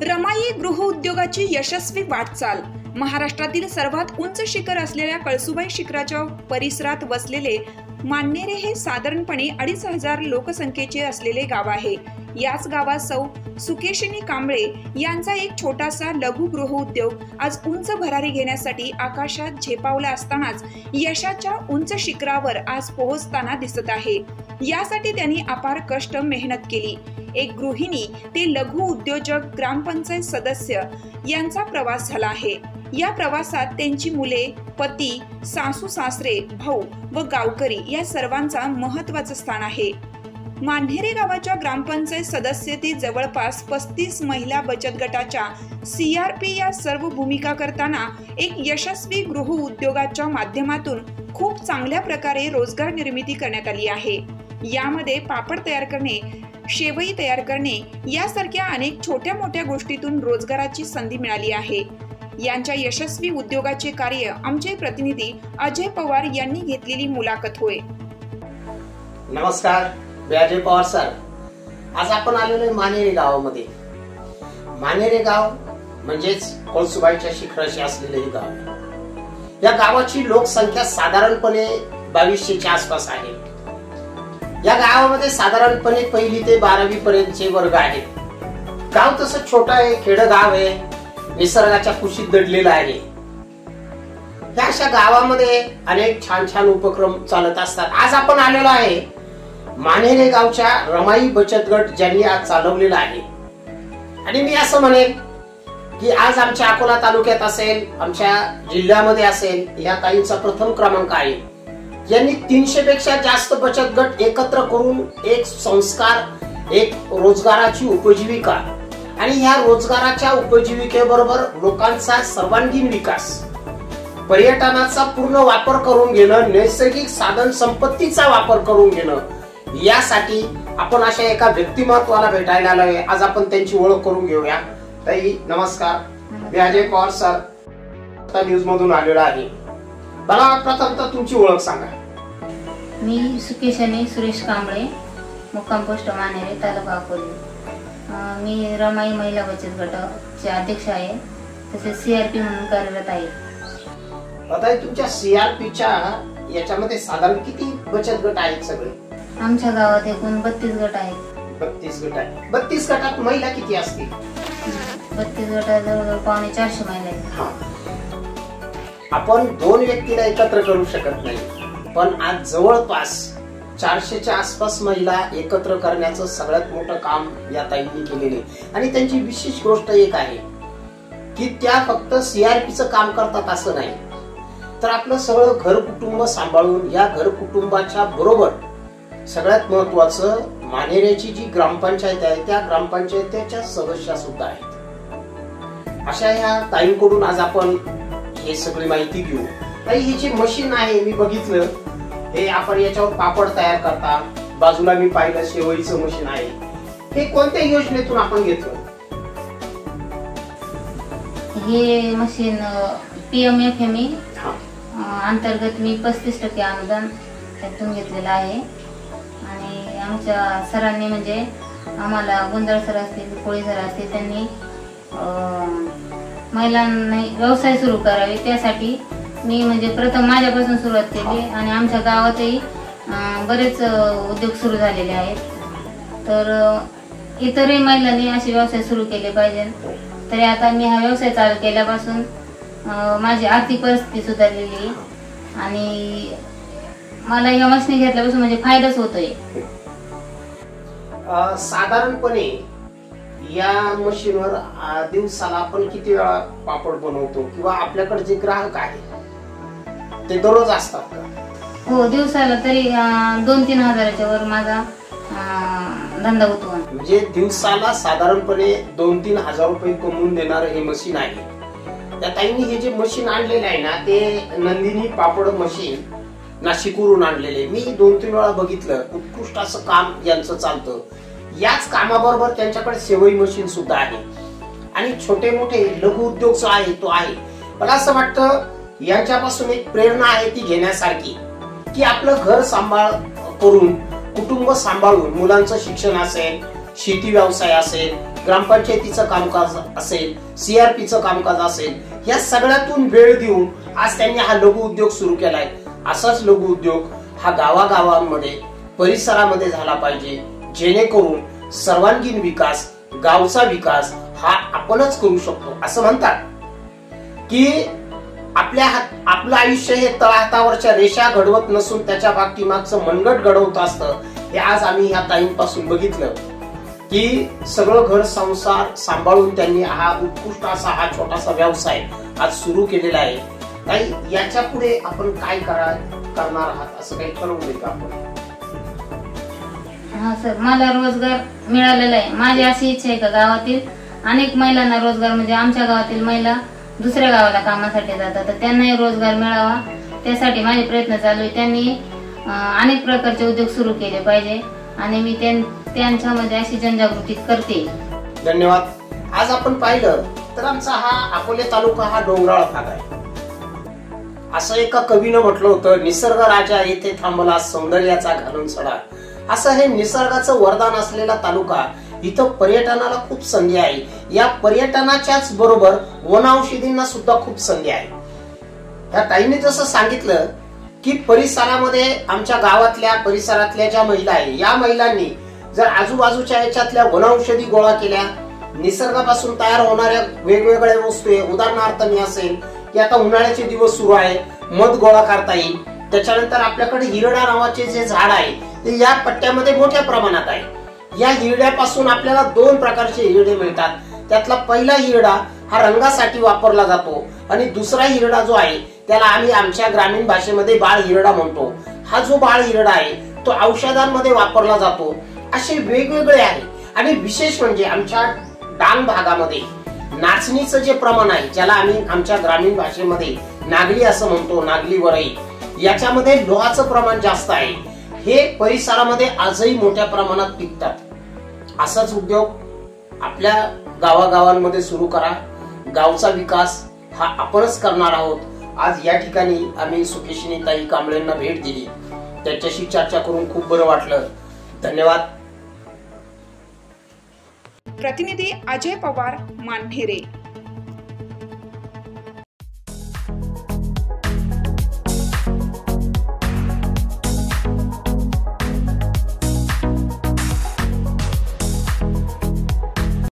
रमाई गृह उद्योगाची यशस्वी वाटचाल। महाराष्ट्रातील सर्वात उंच शिखर असलेल्या कळसुबाई शिखराच्या परिसरात वसलेले मान्हेरे हे साधारणपणे 2,500 लोकसंख्येचे असलेले गाव आहे। याच गावात सौ सुकेशिनी कांबळे यांचा एक छोटासा लघु गृह उद्योग आज उंच भरारी घेण्यासाठी आकाशात झेपावला असतानाच यशाच्या उंच शिखरावर आज पोहोचताना दिसत आहे। यासाठी त्यांनी अपार कष्ट मेहनत केली। एक गृहिणी ते लघु उद्योजक ग्रामपंचायत सदस्य यांचा प्रवास झाला आहे। या प्रवासात त्यांची मुले, पती, सासू सासरे, भाऊ व गावकरी या सर्वांचा महत्त्वाचं स्थान आहे। मान्हेरे गावाच्या ग्रामपंचायत सदस्य ते जवळपास 35 महिला बचत गटाच्या CRP या सर्व भूमिका करताना एक यशस्वी गृह उद्योगाच्या माध्यमातून खूप चांगल्या प्रकारे रोजगार निर्मिती करण्यात आली आहे। यामध्ये पापड तयार करणे, शेवई तयार करणे यासारख्या अनेक छोट्या मोठ्या गोष्टीतून रोजगाराची संधी मिळाली आहे। यांच्या यशस्वी उद्योगाचे कार्य आमचे प्रतिनिधी अजय पवार यांनी घेतलेली मुलाखत होय। नमस्कार, मी अजय पवार सर। आज आपण आलेलो आहे मान्हेरे गावामध्ये। मान्हेरे गाव म्हणजेच कळसुबाईच्या शिखराशी असलेले हे गाव। या गावाची लोकसंख्या साधारणपणे 2200च्या आसपास आहे। या गावामध्ये साधारणपणे 1ली ते 12वी पर्यंतचे वर्ग आहेत। गाव तसं छोटं आहे, खेडगाव आहे, निसर्गाच्या कुशीत दडलेलं आहे। या अशा गावामध्ये अनेक छान छान उपक्रम चालत असतात। आज आपण आलेलो आहे मान्हेरे गावच्या रमाई बचत गट ज्यांनी आज चालवलेला आहे। आणि मी असं म्हणेन की आज आमच्या अकोला तालुक्यात असेल, आमच्या जिल्ह्यामध्ये असेल, या ताईंचा प्रथम क्रमांक आहे। यांनी 300 पेक्षा जास्त बचत गट एकत्र करून एक संस्कार, एक रोजगाराची उपजीविका आणि ह्या रोजगाराच्या उपजीविकेबरोबर लोकांचा सर्वांगीण विकास, पर्यटनाचा पूर्ण वापर करून घेणं, नैसर्गिक साधन संपत्तीचा वापर करून घेणं, यासाठी आपण अशा एका व्यक्तिमत्वाला भेटायला आलोय। आज आपण त्यांची ओळख करून घेऊया। ताई नमस्कार, मी अजय पवार सर, न्यूज मधून आलेलो आहे। मला प्रथमतः तुमची ओळख सांगा। मी सुकेशिनी सुरेश कांबळे, मुक्काम पोस्ट मान्हेरे, तालुका अकोले। मी रमाई महिला बचत गटाचे अध्यक्ष आहे, तसेच CRP म्हणून कार्यरत आहे। आता तुमच्या CRPच्या याच्यामध्ये साधारण किती बचत गट आहेत सगळे? आमच्या गावात एकूण 32 गट आहेत। 32 गट आहेत। 32 गटात महिला किती असतील? 32 गटात जवळजवळ 450 महिला आहेत। आपण 2 व्यक्तीला एकत्र करू शकत नाही, पण आज जवळपास 400च्या आसपास महिला एकत्र करण्याचं सगळ्यात मोठं काम या ताईंनी केलेले। आणि त्यांची विशेष गोष्ट एक आहे की त्या फक्त CRPचं काम करतात असं नाही, तर आपलं सगळं घर कुटुंब सांभाळून या घर कुटुंबाच्या बरोबर सगळ्यात महत्वाचं मान्हेरेची जी ग्रामपंचायत आहे त्या ग्रामपंचायतीच्या सदस्य सुद्धा आहेत। अशा या ताईंकडून आज आपण हे सगळी माहिती घेऊ। ताई, हे जे मशीन आहे मी बघितलं, हे आपण याच्यावर पापड तयार करता, बाजूला मी पाहिलं शेवईचं मशीन आहे। हे कोणत्या योजनेतून आपण घेतलं? हे मशीन PMFME अंतर्गत मी 35% अनुदान त्यातून घेतलेलं आहे। आणि आमच्या सरांनी म्हणजे आम्हाला गुंजाळ सर असतील, कोळी सर असतील, त्यांनी महिलांनी व्यवसाय सुरू करावे त्यासाठी मी म्हणजे प्रथम माझ्यापासून सुरुवात केली। आणि आमच्या गावातही बरेच उद्योग सुरू झालेले आहेत, तर इतरही महिलांनी असे व्यवसाय सुरू केले पाहिजे। तरी आता मी हा व्यवसाय चालू केल्यापासून माझी आर्थिक परिस्थिती सुधारलेली आणि मला या मशीन घेतल्यापासून म्हणजे फायदाच होतोय। साधारणपणे या मशीनवर दिवसाला आपण किती वेळा पापड बनवतो, किंवा आपल्याकडे जे ग्राहक आहे ते दररोज असतात का? हो, दिवसाला तरी 2-3 हजाराच्या वर माझा धंदा होतो। म्हणजे दिवसाला साधारणपणे 2-3 हजार रुपये कमवून देणार हे मशीन आहे। त्या ताईंनी हे जे मशीन आणलेलं आहे ना, ते नंदिनी पापड मशीन नाशिकवरून आणलेले। मी 2-3 वेळा बघितलं, उत्कृष्ट असं काम यांचं चालतं। याच कामाबरोबर त्यांच्याकडे शेवई मशीन सुद्धा आहे आणि छोटे मोठे लघु उद्योग जो आहे तो आहे। मला असं वाटतं यांच्यापासून एक प्रेरणा आहे ती घेण्यासारखी, की आपलं घर सांभाळ करून, कुटुंब सांभाळून, मुलांचं शिक्षण असेल, शेती व्यवसाय असेल, ग्रामपंचायतीचं कामकाज असेल, CRPचं कामकाज असेल, या सगळ्यातून वेळ देऊन आज त्यांनी हा लघु उद्योग सुरू केलाय. असाच लघु उद्योग हा गावागावांमध्ये परिसरामध्ये झाला पाहिजे, जेणेकरून सर्वांगीण विकास, गावचा विकास हा आपणच करू शकतो. असं म्हणतात की आपलं आयुष्य हे तळहातावरच्या रेषा घडवत नसून त्याच्या पाठीमागचं मनगट घडवत असतं. हे आज आम्ही या ताईंपासून बघितलं की सगळं घर संसार सांभाळून त्यांनी हा उत्कृष्ट असा हा छोटासा व्यवसाय आज सुरू केलेला आहे. ताई, याच्या पुढे आपण काय करणार आहात असं काही ठरवलंय का आपण? हा सर, मला रोजगार मिळालेला आहे. माझी अशी इच्छा आहे का गावातील अनेक महिलांना रोजगार, म्हणजे आमच्या गावातील महिला दुसऱ्या गावाला कामासाठी जातात तर त्यांनाही रोजगार मिळावा, त्यासाठी माझे प्रयत्न चालू आहे. त्यांनी अनेक प्रकारचे उद्योग सुरू केले पाहिजे आणि मी त्यांच्यामध्ये अशी जनजागृती करते. धन्यवाद. आज आपण पाहिलं तर आमचा हा अकोले तालुका हा डोंगराळ भाग आहे. असं एका कवीनं म्हटलं होतं, निसर्ग राजा येथे थांबला सौंदर्याचा घालून सडा. असं हे निसर्गाचं वरदान असलेला तालुका, इथं पर्यटनाला खूप संधी आहे. या पर्यटनाच्याच बरोबर वनौषधींना सुद्धा खूप संधी आहे. या ताईंनी जसं सांगितलं की परिसरामध्ये आमच्या गावातल्या परिसरातल्या ज्या महिला आहे, या महिलांनी जर आजूबाजूच्या याच्यातल्या वनौषधी गोळा केल्या, निसर्गापासून तयार होणाऱ्या वेगवेगळ्या वस्तू आहे, उदाहरणार्थ मी असेल की आता उन्हाळ्याचे दिवस सुरू आहे, मध गोळा करता येईल. त्याच्यानंतर आपल्याकडे हिरडा नावाचे जे झाड आहे ते या पट्ट्यामध्ये मोठ्या प्रमाणात आहे. या हिरड्यापासून आपल्याला 2 प्रकारचे हिरडे मिळतात. त्यातला पहिला हिरडा हा रंगासाठी वापरला जातो आणि दुसरा हिरडा जो आहे त्याला आम्ही आमच्या ग्रामीण भाषेमध्ये बाळ हिरडा म्हणतो. हा जो बाळ हिरडा आहे तो औषधांमध्ये वापरला जातो. असे वेगवेगळे आहे. आणि विशेष म्हणजे आमच्या डांग भागामध्ये नाचणीचं जे प्रमाण आहे, ज्याला आम्ही आमच्या ग्रामीण भाषेमध्ये नागली असं म्हणतो, नागली वरई, याच्यामध्ये लोहाचं प्रमाण जास्त आहे. हे परिसरामध्ये आजही मोठ्या प्रमाणात पिकतात. असाच उद्योग आपल्या गावागावांमध्ये सुरू करा. गावचा विकास हा आपणच करणार आहोत. आज या ठिकाणी आम्ही सुकेशिनी ताई कांबळेंना भेट दिली, त्यांच्याशी चर्चा करून खूप बरं वाटलं. धन्यवाद. प्रतिनिधी अजय पवार, मानढेरे.